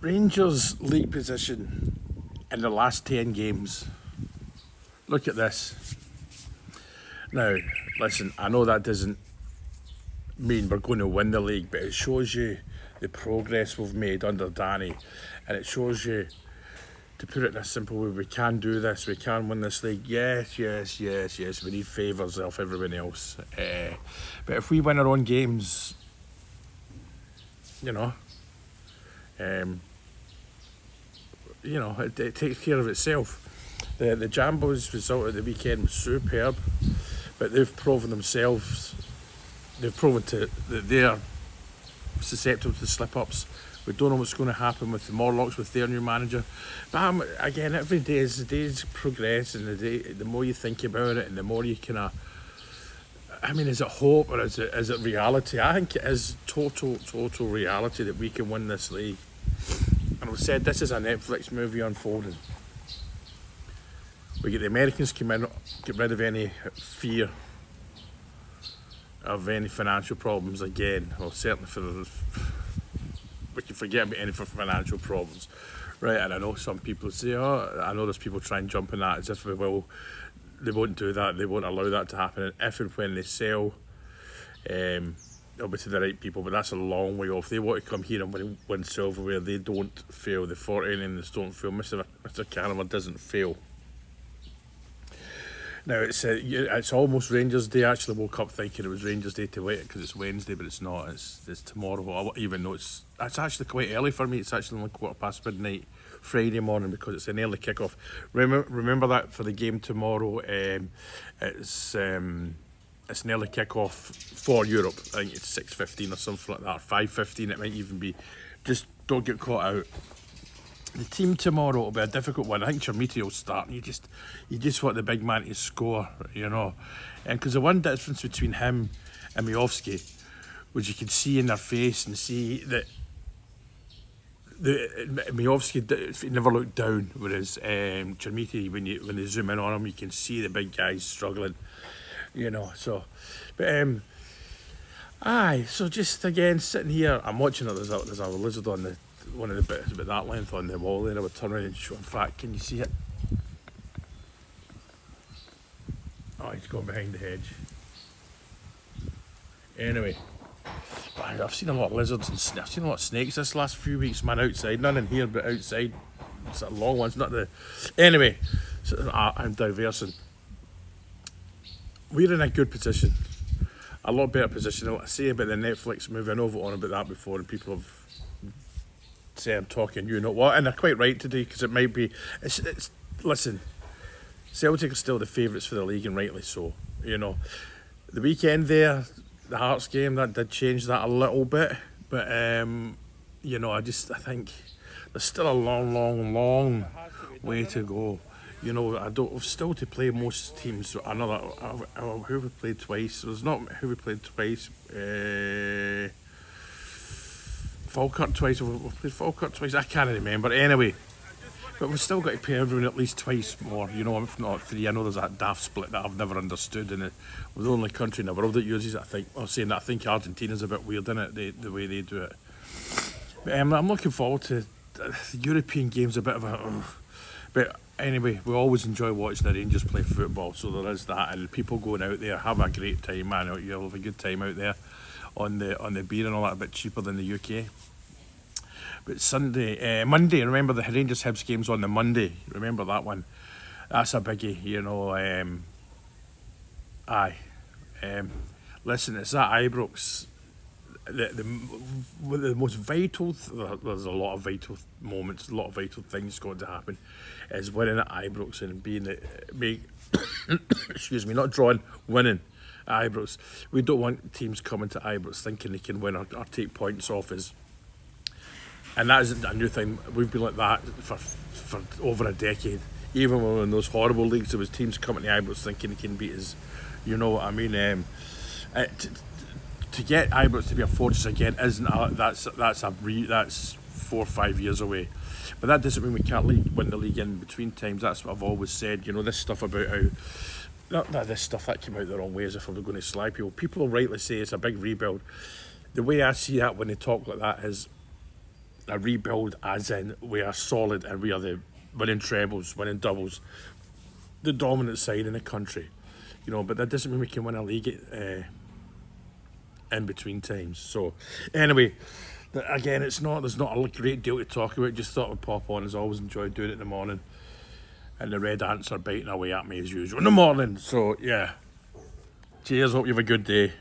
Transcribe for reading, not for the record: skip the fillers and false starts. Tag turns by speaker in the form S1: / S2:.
S1: Rangers' league position in the last 10 games. Look at this. Now, listen, I know that doesn't mean we're going to win the league, but it shows you the progress we've made under Danny, and it shows you, to put it in a simple way, we can do this, we can win this league. Yes, we need favours off everyone else. But if we win our own games, it takes care of itself. The Jambos result at the weekend was superb, but they've proven themselves, they've proven that they're susceptible to slip-ups. We don't know what's going to happen with the Morlocks, with their new manager. But again, every day as the days progress, and the more you think about it, and the more you kind of, is it hope or is it reality? I think it is total reality that we can win this league. And I've said this is a Netflix movie unfolding. We get the Americans come in, get rid of any fear of any financial problems again. Well, certainly we can forget about any financial problems, right? And I know some people say, I know there's people trying to jump in that as if they won't do that, they won't allow that to happen. And if and when they sell, it'll be to the right people, but that's a long way off. They want to come here and win silverware. They don't fail. The 40 innings don't fail. Mr. Canavan doesn't fail. Now, it's almost Rangers Day. I actually woke up thinking it was Rangers Day to wait because it's Wednesday, but it's not. It's tomorrow, even though it's actually quite early for me. It's actually only midnight Friday morning because it's an early kick-off. Remember that for the game tomorrow. It's an early kick-off for Europe. I think it's 6:15 or something like that, or 5:15 it might even be. Just don't get caught out. The team tomorrow will be a difficult one. I think Chermiti will start. You just want the big man to score, and because the one difference between him and Miovski, which you can see in their face and see that Miovski never looked down, whereas Chermiti, when they zoom in on him, you can see the big guys struggling, So, but so just again sitting here, I'm watching it. There's a lizard on one of the bits about that length on the wall there. I would turn around and show. In fact, can you see it? Oh, he's gone behind the hedge. Anyway, I've seen a lot of lizards and I've seen a lot of snakes this last few weeks, man, outside. None in here, but outside. It's a long ones, not the... Anyway, so I'm diversing. We're in a good position. A lot better position. I say about the Netflix movie, I know I've on about that before, and people have say I'm talking and they're quite right today, because it might be listen, Celtic are still the favourites for the league, and rightly so. The weekend there, the Hearts game, that did change that a little bit, but I think there's still a long way to go. We've still to play most teams. Who we played twice? It was not who we played twice. Falkirk twice. We played Falkirk twice. I can't remember. Anyway, but we've still got to play everyone at least twice more. If not 3. I know there's that daft split that I've never understood, and we're the only country in the world that uses it. I think Argentina's a bit weird, isn't it? The way they do it. But I'm looking forward to the European games. A bit of a, but anyway, we always enjoy watching the Rangers play football. So there is that, and people going out there have a great time, man. You'll have a good time out there on the beer and all that, a bit cheaper than the UK. But Monday, remember the Rangers Hibs game's on the Monday. Remember that one. That's a biggie, listen, it's at Ibrox. The most vital, there's a lot of vital moments, a lot of vital things going to happen, is winning at Ibrox and excuse me, not drawing, winning at Ibrox. We don't want teams coming to Ibrox thinking they can win or take points off us. And that isn't a new thing. We've been like that for over a decade. Even when we were in those horrible leagues, there was teams coming to Ibrox thinking they can beat us. You know what I mean? To get Ibrox to be a fortress again that's 4 or 5 years away. But that doesn't mean we can't win the league in between times. That's what I've always said. This stuff about how, not that this stuff that came out the wrong way as if we're going to slag people. People will rightly say it's a big rebuild. The way I see that when they talk like that is, a rebuild, as in we are solid and we are the winning trebles, winning doubles, the dominant side in the country, you know. But that doesn't mean we can win a league in between times. So anyway, again, there's not a great deal to talk about. Just thought I'd pop on, as I always enjoy doing it in the morning, and the red ants are biting away at me as usual in the morning. So yeah, cheers, hope you have a good day.